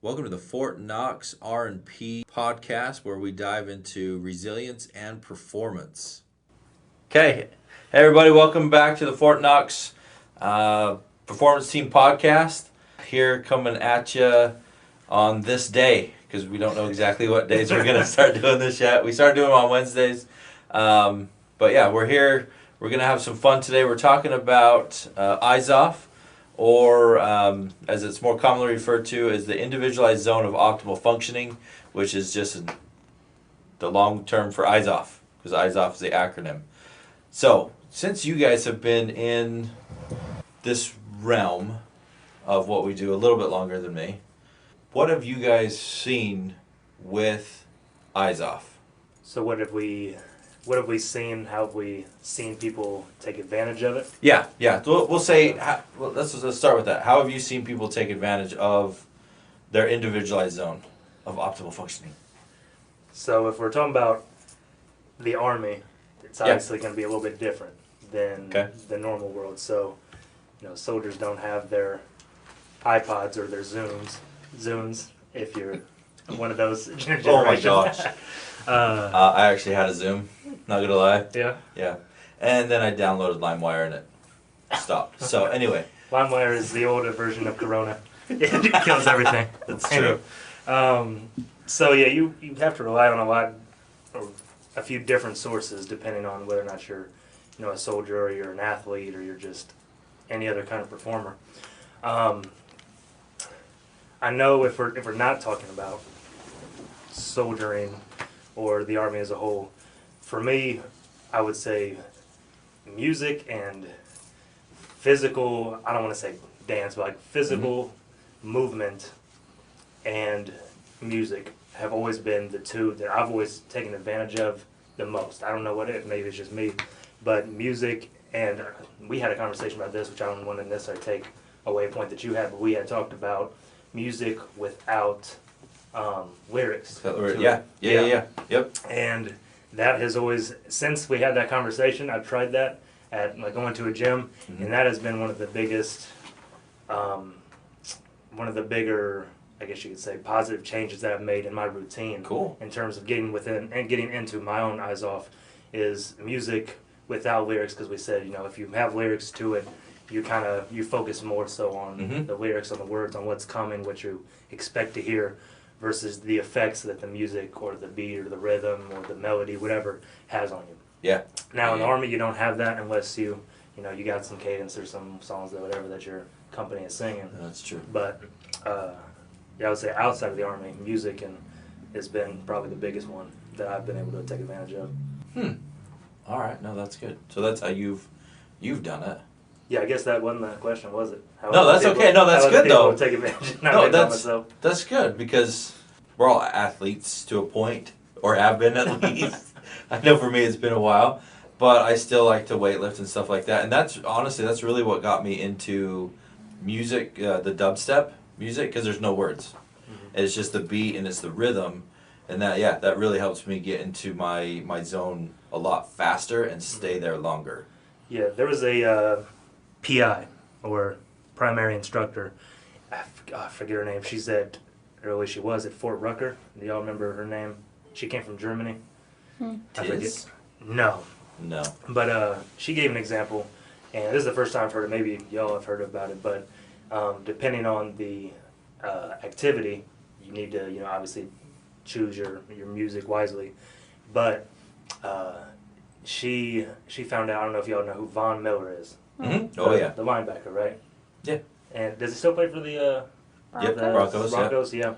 Welcome to the Fort Knox R&P podcast, where we dive into resilience and performance. Okay, hey everybody, welcome back to the Fort Knox Performance Team podcast. Here coming at you on this day, because we don't know exactly what days we're going to start doing this yet. We started doing them on Wednesdays, but yeah, we're here. We're going to have some fun today. We're talking about IZOF, or as it's more commonly referred to as the individualized zone of optimal functioning, which is just the long term for IZOF, because IZOF is the acronym. So, since you guys have been in this realm of what we do a little bit longer than me, what have you guys seen with IZOF? So what have we seen? How have we seen people take advantage of it? Yeah. We'll say, let's start with that. How have you seen people take advantage of their individualized zone of optimal functioning? So if we're talking about the Army, it's obviously going to be a little bit different than the normal world. So, soldiers don't have their iPods or their Zunes, if you're one of those generations. Oh my gosh. I actually had a Zoom, not gonna lie. Yeah. And then I downloaded LimeWire and it stopped. So anyway. LimeWire is the older version of Corona. It kills everything. That's true. So yeah, you have to rely on a few different sources depending on whether or not you're a soldier or you're an athlete or you're just any other kind of performer. I know if we're not talking about soldiering or the Army as a whole, for me, I would say music and physical, I don't want to say dance, but like physical movement and music have always been the two that I've always taken advantage of the most. I don't know what maybe it's just me, but music, and we had a conversation about this, which I don't want to necessarily take away a point that you had, but we had talked about music without lyrics. Yeah. Yep. And that has always, since we had that conversation, I've tried that at going to a gym, and that has been one of the biggest, one of the bigger, I guess you could say, positive changes that I've made in my routine. Cool. In terms of getting within and getting into my own IZOF is music without lyrics, because we said, if you have lyrics to it, you focus more so on the lyrics, on the words, on what's coming, what you expect to hear, versus the effects that the music or the beat or the rhythm or the melody, whatever, has on you. Yeah. Now in the Army, you don't have that unless you got some cadence or some songs that whatever that your company is singing. That's true. But I would say outside of the Army, music has been probably the biggest one that I've been able to take advantage of. All right. No, that's good. So that's how you've done it. Yeah, I guess that wasn't the question, was it? No, that's okay. No, that's good though. Take advantage. No, that's good, because we're all athletes to a point, or have been at least. I know for me it's been a while, but I still like to weightlift and stuff like that. And that's really what got me into music, the dubstep music, because there's no words. It's just the beat and it's the rhythm, and that really helps me get into my zone a lot faster and stay there longer. Yeah, there was a PI, or primary instructor. I forget her name. She's at Fort Rucker. Do y'all remember her name? She came from Germany. I forget. No. But she gave an example, and this is the first time I've heard it. Maybe y'all have heard about it, but depending on the activity, you need to obviously choose your music wisely. But she found out. I don't know if y'all know who Von Miller is. Oh yeah. The linebacker, right? Yeah. And does he still play for the Broncos? Broncos, yeah.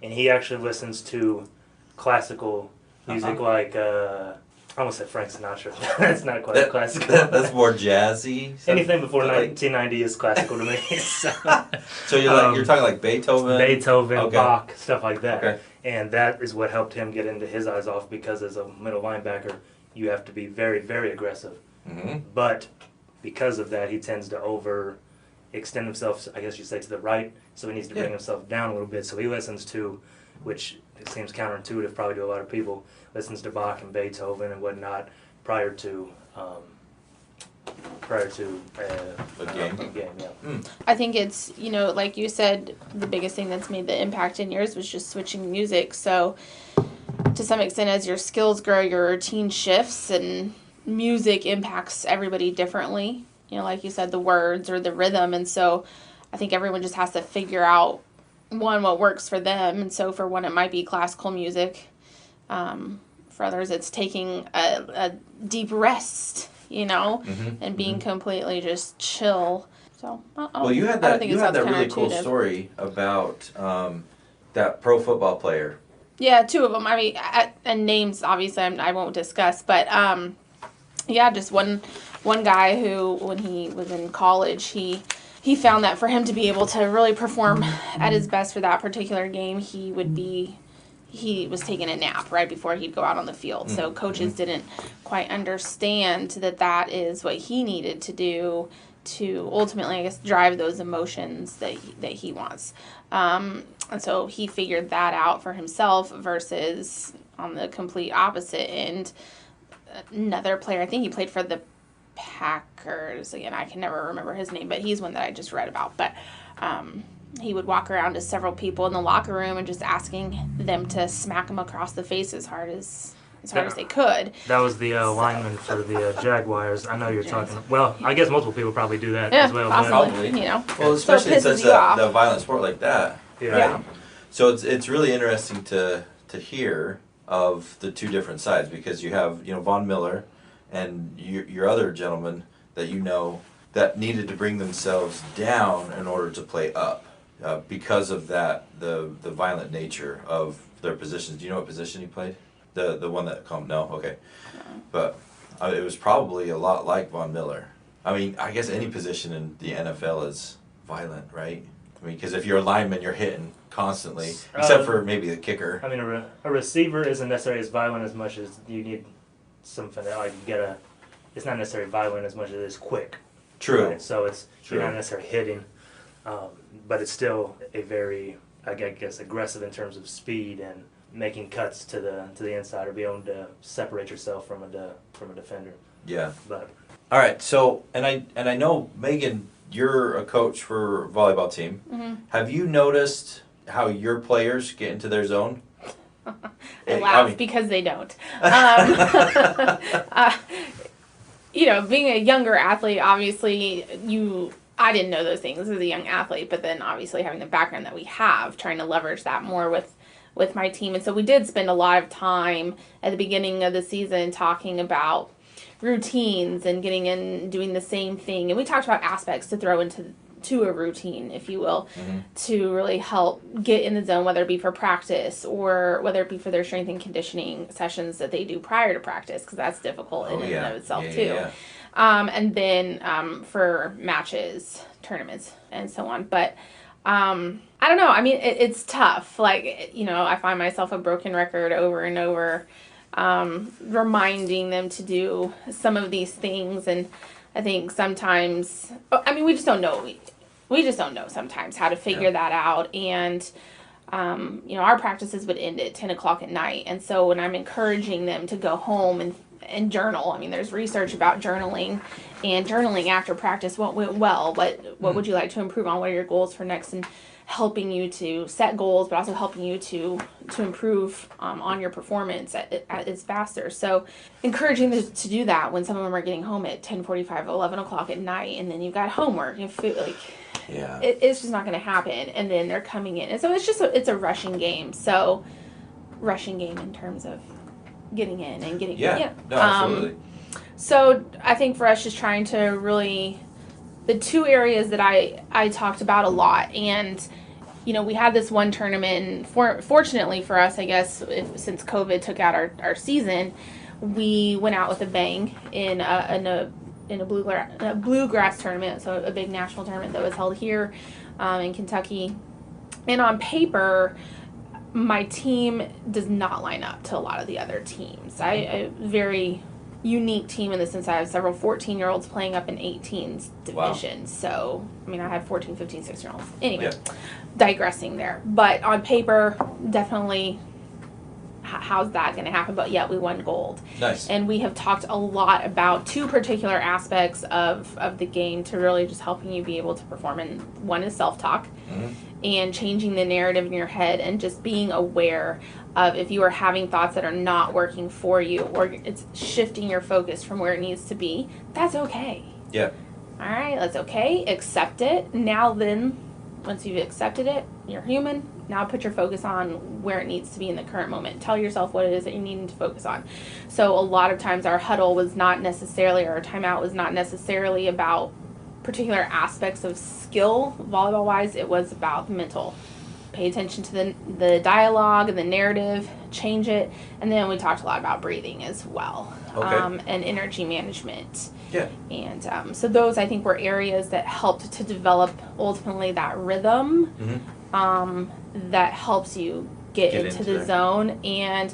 And he actually listens to classical music like I almost said Frank Sinatra. That's not quite classical. That's more jazzy. Anything before 1990 is classical to me. So you're talking like Beethoven, Bach, stuff like that. Okay. And that is what helped him get into his IZOF, because as a middle linebacker, you have to be very, very aggressive. But because of that, he tends to overextend himself, I guess you say, to the right, so he needs to bring himself down a little bit. So he listens to, which it seems counterintuitive probably to a lot of people, listens to Bach and Beethoven and whatnot prior to prior to A game. Yeah. I think it's, like you said, the biggest thing that's made the impact in yours was just switching music. So to some extent, as your skills grow, your routine shifts, and music impacts everybody differently. Like you said, the words or the rhythm. And so I think everyone just has to figure out, one, what works for them. And so for one, it might be classical music. For others, it's taking a deep rest, and being completely just chill. So, you had that really cool story about that pro football player. Yeah, two of them. I mean, and names obviously I won't discuss, but just one guy who, when he was in college, he found that for him to be able to really perform at his best for that particular game, he was taking a nap right before he'd go out on the field. So coaches didn't quite understand that is what he needed to do to ultimately, I guess, drive those emotions that he wants. And so he figured that out for himself, versus on the complete opposite end, another player, I think he played for the Packers. Again, I can never remember his name, but he's one that I just read about. But he would walk around to several people in the locker room and just asking them to smack him across the face as hard as they could. That was the lineman for the Jaguars. I know you're talking. Well, I guess multiple people probably do that as well. Possibly, Well, especially in such a violent sport like that. Yeah. Right? So it's really interesting to hear of the two different sides, because you have Von Miller and your other gentleman that that needed to bring themselves down in order to play up, because of that the violent nature of their positions. Do you know what position he played? The one that no, okay, but it was probably a lot like Von Miller. I mean, I guess any position in the NFL is violent, right? I mean, because if you're a lineman, you're hitting constantly, except for maybe the kicker. I mean, a receiver isn't necessarily as violent as much as you need something that, like, it's not necessarily violent as much as it is quick. True. Right? So you're not necessarily hitting, but it's still a very, I guess, aggressive in terms of speed and making cuts to the inside, or be able to separate yourself from a defender. Yeah. But all right. So and I know, Megan, you're a coach for a volleyball team. Mm-hmm. Have you noticed how your players get into their zone? I laugh because they don't. Being a younger athlete, obviously, I didn't know those things as a young athlete, but then obviously having the background that we have, trying to leverage that more with my team. And so we did spend a lot of time at the beginning of the season talking about routines and getting in, doing the same thing. And we talked about aspects to throw into a routine, if you will, to really help get in the zone, whether it be for practice or whether it be for their strength and conditioning sessions that they do prior to practice, because that's difficult in and of itself too. Yeah. And then for matches, tournaments, and so on. But I don't know. I mean, it's tough. Like, I find myself a broken record over and over, reminding them to do some of these things. And I think sometimes, we just don't know. We just don't know sometimes how to figure that out. And, our practices would end at 10 o'clock at night. And so when I'm encouraging them to go home and journal, there's research about journaling, and journaling after practice, what went well, what would you like to improve on, what are your goals for next, and helping you to set goals, but also helping you to improve on your performance is faster. So encouraging them to do that when some of them are getting home at 10:45, 11 o'clock at night, and then you've got homework and food, it's just not going to happen. And then they're coming in. And so it's a rushing game. So rushing game in terms of getting in and getting no, absolutely. So I think for us, just trying to really, the two areas that I talked about a lot, and we had this one tournament, and fortunately for us, I guess, since COVID took out our season, we went out with a bang in a bluegrass tournament, so a big national tournament that was held here in Kentucky. And on paper, my team does not line up to a lot of the other teams. A very unique team in the sense I have several 14-year-olds playing up in 18s division. Wow. So, I have 14, 15, 16-year-olds. Anyway, digressing there. But on paper, definitely how's that going to happen? But yet we won gold. Nice. And we have talked a lot about 2 particular aspects of the game to really just helping you be able to perform. And one is self-talk and changing the narrative in your head and just being aware of if you are having thoughts that are not working for you or it's shifting your focus from where it needs to be. That's okay. Yeah. All right, that's okay. Accept it. Now then, once you've accepted it, you're human. Now put your focus on where it needs to be in the current moment. Tell yourself what it is that you need to focus on. So a lot of times our huddle was not necessarily, or our timeout was not necessarily about particular aspects of skill, volleyball-wise. It was about the mental. Pay attention to the dialogue and the narrative, change it. And then we talked a lot about breathing as well. Okay. And energy management. Yeah. And so those, I think, were areas that helped to develop ultimately that rhythm that helps you get into the zone. And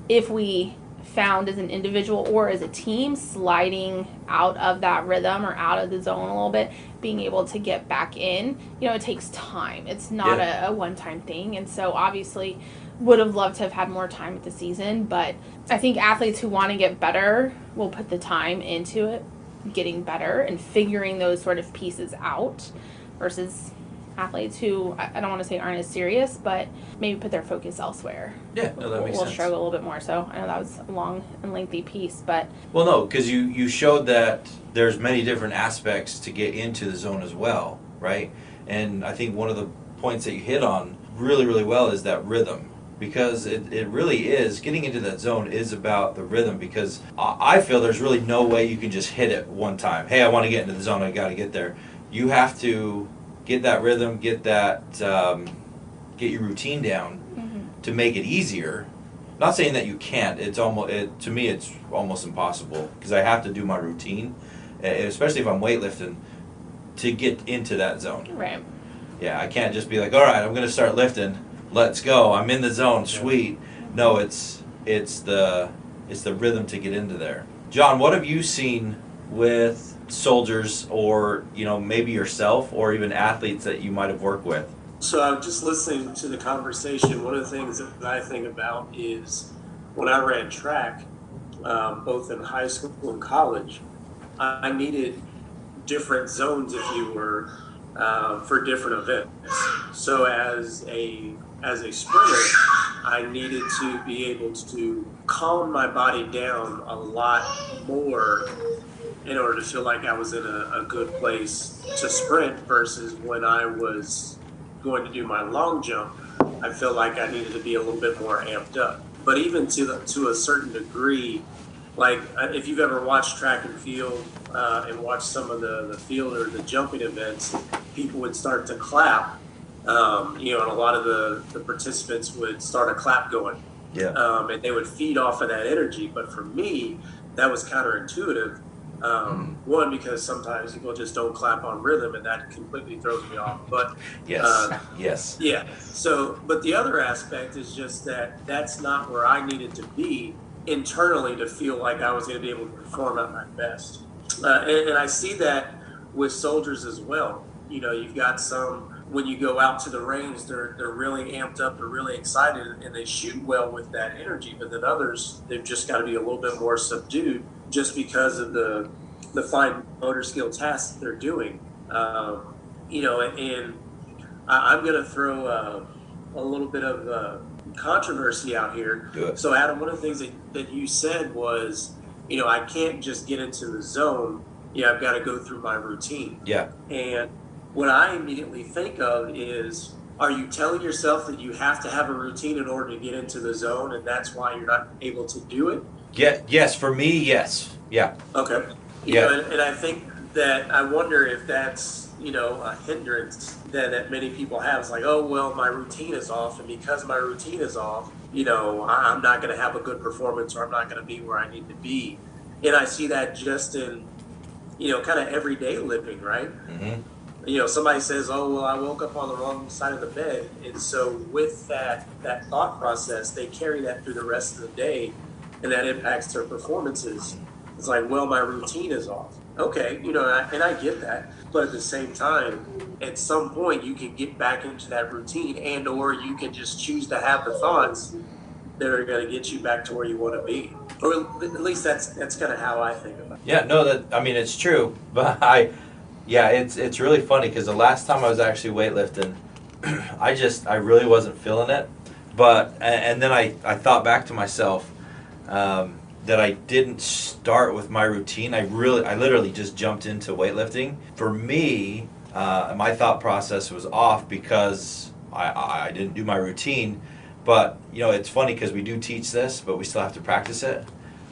if we found as an individual or as a team sliding out of that rhythm or out of the zone a little bit, being able to get back in, it takes time. It's not a one-time thing. And so obviously would have loved to have had more time with the season, but I think athletes who want to get better will put the time into it, getting better and figuring those sort of pieces out versus athletes who, I don't want to say aren't as serious, but maybe put their focus elsewhere. Yeah, no, that makes sense. We'll struggle a little bit more. So I know that was a long and lengthy piece, but... Well, no, because you showed that there's many different aspects to get into the zone as well, right? And I think one of the points that you hit on really, really well is that rhythm. Because it really is, getting into that zone is about the rhythm, because I feel there's really no way you can just hit it one time. Hey, I want to get into the zone, I got to get there. You have to get that rhythm, get your routine down to make it easier. Not saying that you can't. To me, it's almost impossible because I have to do my routine, especially if I'm weightlifting, to get into that zone. Right. Yeah, I can't just be like, all right, I'm going to start lifting. Let's go. I'm in the zone. Sweet. No, it's the rhythm to get into there. John, what have you seen with soldiers, or maybe yourself, or even athletes that you might have worked with? So I'm just listening to the conversation. One of the things that I think about is when I ran track, both in high school and college, I needed different zones, if you were, for different events. So as a sprinter, I needed to be able to calm my body down a lot more in order to feel like I was in a good place to sprint, versus when I was going to do my long jump, I felt like I needed to be a little bit more amped up. But even to a certain degree, like if you've ever watched track and field and watched some of the field or the jumping events, people would start to clap, and a lot of the participants would start a clap going. Yeah. And they would feed off of that energy. But for me, that was counterintuitive. One, because sometimes people just don't clap on rhythm, and that completely throws me off. But yes. Yeah. So, but the other aspect is just that that's not where I needed to be internally to feel like I was going to be able to perform at my best. And I see that with soldiers as well. You've got some, when you go out to the range, they're really amped up, they're really excited, and they shoot well with that energy. But then others, they've just got to be a little bit more subdued, just because of the fine motor skill tasks that they're doing. And I'm going to throw a little bit of controversy out here. Good. So, Adam, one of the things that you said was, I can't just get into the zone. I've got to go through my routine. Yeah. And what I immediately think of is, are you telling yourself that you have to have a routine in order to get into the zone, and that's why you're not able to do it? Yeah. Yes. For me, yes. Yeah. Okay. And I think that, I wonder if that's, a hindrance that many people have. It's like, oh, well, my routine is off, and because my routine is off, I'm not going to have a good performance, or I'm not going to be where I need to be. And I see that just in, kind of everyday living, right? Mm-hmm. Somebody says, oh, well, I woke up on the wrong side of the bed. And so with that thought process, they carry that through the rest of the day, and that impacts their performances. It's like, well, my routine is off. Okay, and I get that. But at the same time, at some point, you can get back into that routine, and or you can just choose to have the thoughts that are going to get you back to where you want to be. Or at least that's kind of how I think about it. Yeah, no, I mean, it's true, but it's really funny because the last time I was actually weightlifting, I really wasn't feeling it, and then I thought back to myself, that I didn't start with my routine. I literally just jumped into weightlifting. For me, my thought process was off because I didn't do my routine. But, it's funny because we do teach this, but we still have to practice it,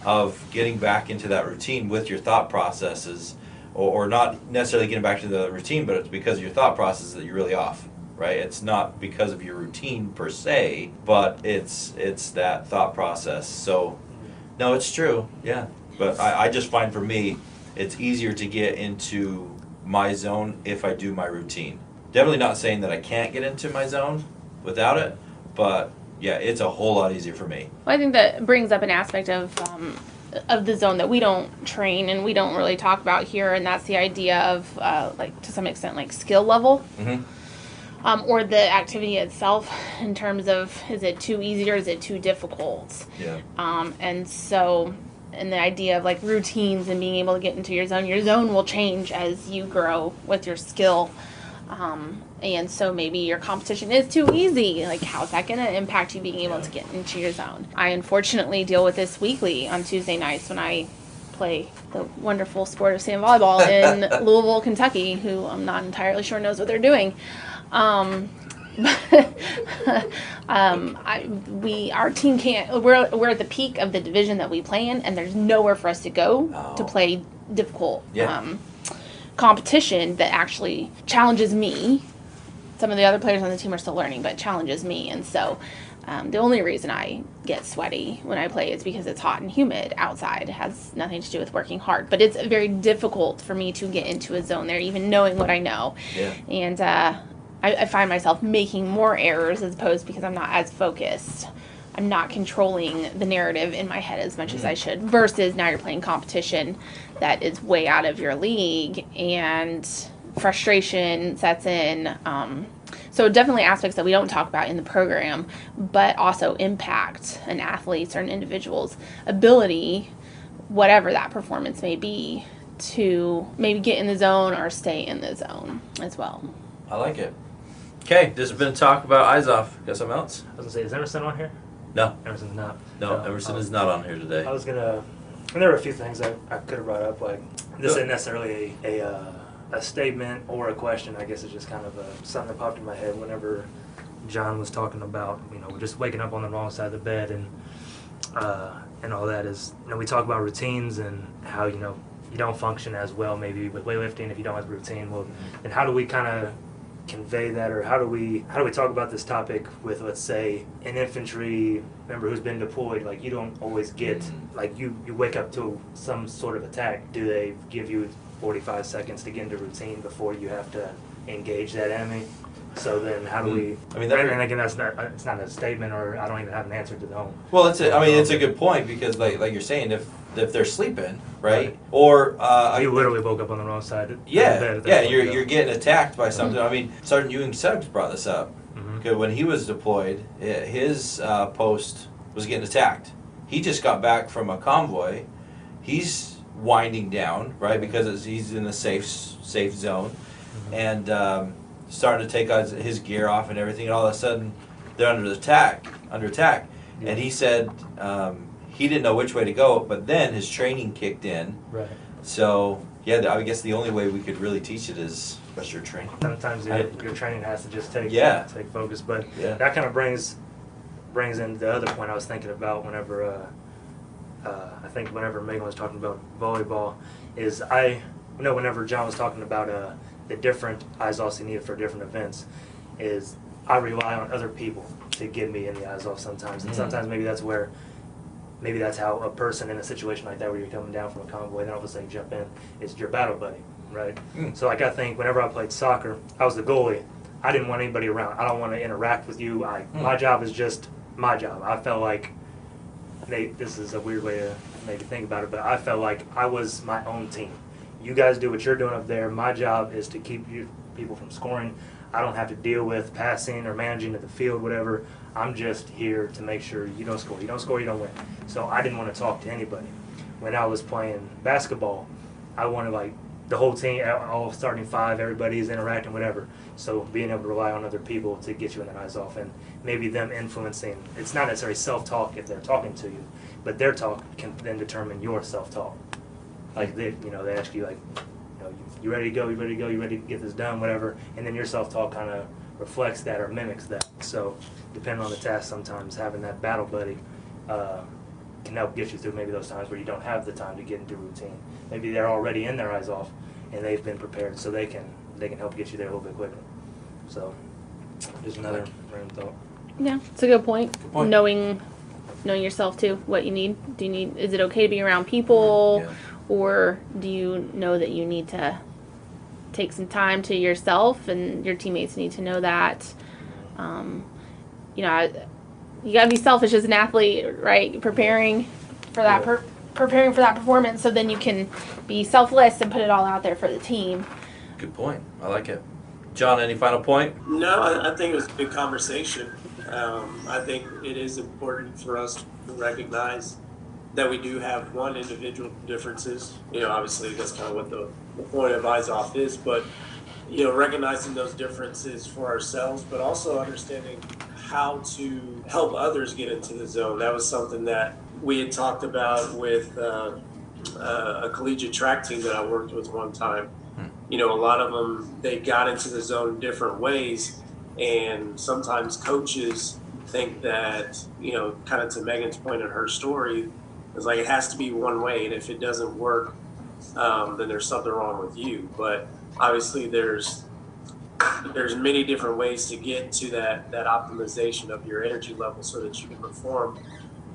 of getting back into that routine with your thought processes, or not necessarily getting back to the routine, but it's because of your thought processes that you're really off, right? It's not because of your routine per se, but it's that thought process. So, no, it's true, yeah. But I just find for me, it's easier to get into my zone if I do my routine. Definitely not saying that I can't get into my zone without it, but yeah, it's a whole lot easier for me. Well, I think that brings up an aspect of the zone that we don't train and we don't really talk about here, and that's the idea of to some extent skill level, or the activity itself, in terms of, is it too easy or is it too difficult? Yeah. And the idea of routines and being able to get into your zone will change as you grow with your skill. And so maybe your competition is too easy. How's that going to impact you being able to get into your zone? I unfortunately deal with this weekly on Tuesday nights when I play the wonderful sport of sand volleyball in Louisville, Kentucky, who I'm not entirely sure knows what they're doing. Our team can't. We're at the peak of the division that we play in, and there's nowhere for us to go to play difficult competition that actually challenges me. Some of the other players on the team are still learning, but challenges me, and so the only reason I get sweaty when I play is because it's hot and humid outside. It has nothing to do with working hard, but it's very difficult for me to get into a zone there, even knowing what I know. Yeah. And I find myself making more errors as opposed, because I'm not as focused. I'm not controlling the narrative in my head as much as I should, versus now you're playing competition that is way out of your league and frustration sets in. So definitely aspects that we don't talk about in the program, but also impact an athlete's or an individual's ability, whatever that performance may be, to maybe get in the zone or stay in the zone as well. I like it. Okay, there's been talk about IZOF. Got something else? I was going to say, is Emerson on here? No. Emerson's not. No, Emerson is not on here today. I was going to, and there were a few things I could have brought up, this isn't necessarily a statement or a question. I guess it's just kind of something that popped in my head whenever John was talking about, just waking up on the wrong side of the bed and all that is, we talk about routines and how, you don't function as well maybe with weightlifting if you don't have a routine. Well, and how do we kind of convey that, or how do we talk about this topic with, let's say, an infantry member who's been deployed? You don't always get, you wake up to some sort of attack. Do they give you 45 seconds to get into routine before you have to engage that enemy? So then how do we, and again, it's not a statement, or I don't even have an answer to the home. Well, it's a good point, because like you're saying, if they're sleeping, right? Or you literally woke up on the wrong side. You're getting attacked by something. Sergeant Ewing Suggs brought this up. Because when he was deployed, his post was getting attacked. He just got back from a convoy. He's winding down, right? Because he's in a safe zone, and starting to take his gear off and everything. And all of a sudden, they're under attack. Yeah. And he said he didn't know which way to go, but then his training kicked in. Right. So, I guess the only way we could really teach it is with your training. Sometimes your training has to just take focus. But that kind of brings in the other point I was thinking about whenever, I think whenever Megan was talking about volleyball, is whenever John was talking about the different IZOFs he needed for different events, is I rely on other people to get me in the IZOF sometimes. And sometimes maybe that's how a person in a situation like that, where you're coming down from a convoy and then all of a sudden you jump in, is your battle buddy, right? So I think whenever I played soccer, I was the goalie. I didn't want anybody around. I don't want to interact with you. My job is just my job. I felt like, this is a weird way to maybe think about it, but I felt like I was my own team. You guys do what you're doing up there. My job is to keep you people from scoring. I don't have to deal with passing or managing at the field, whatever. I'm just here to make sure you don't score. You don't score, you don't win. So I didn't want to talk to anybody. When I was playing basketball, I wanted like the whole team, all starting five, everybody is interacting, whatever. So being able to rely on other people to get you in the IZOF and maybe them influencing. It's not necessarily self-talk if they're talking to you, but their talk can then determine your self-talk. Like they ask you like, you ready to go? You ready to go? You ready to get this done? Whatever. And then your self-talk kind of reflects that or mimics that. So depending on the task, sometimes having that battle buddy can help get you through maybe those times where you don't have the time to get into routine. Maybe they're already in their IZOF and they've been prepared, so they can help get you there a little bit quicker. So just another random thought. Yeah, it's a good point. Good point. Knowing yourself too, what you need. Is it okay to be around people, or do you know that you need to take some time to yourself, and your teammates need to know that? You gotta be selfish as an athlete, right? Preparing for that performance, so then you can be selfless and put it all out there for the team. Good point. I like it. John, any final point? No, I think it was a good conversation. I think it is important for us to recognize that we do have individual differences. Obviously that's kind of what the point of IZOF is, but recognizing those differences for ourselves, but also understanding how to help others get into the zone. That was something that we had talked about with a collegiate track team that I worked with one time. A lot of them, they got into the zone different ways, and sometimes coaches think that, kind of to Megan's point in her story, it's like it has to be one way, and if it doesn't work, then there's something wrong with you. But obviously there's many different ways to get to that optimization of your energy level so that you can perform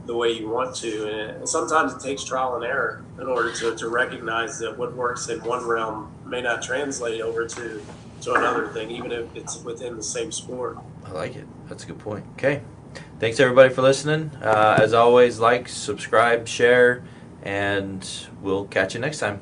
the way you want to. And sometimes it takes trial and error in order to recognize that what works in one realm may not translate over to another thing, even if it's within the same sport. I like it. That's a good point. Okay. Thanks, everybody, for listening. As always, like, subscribe, share, and we'll catch you next time.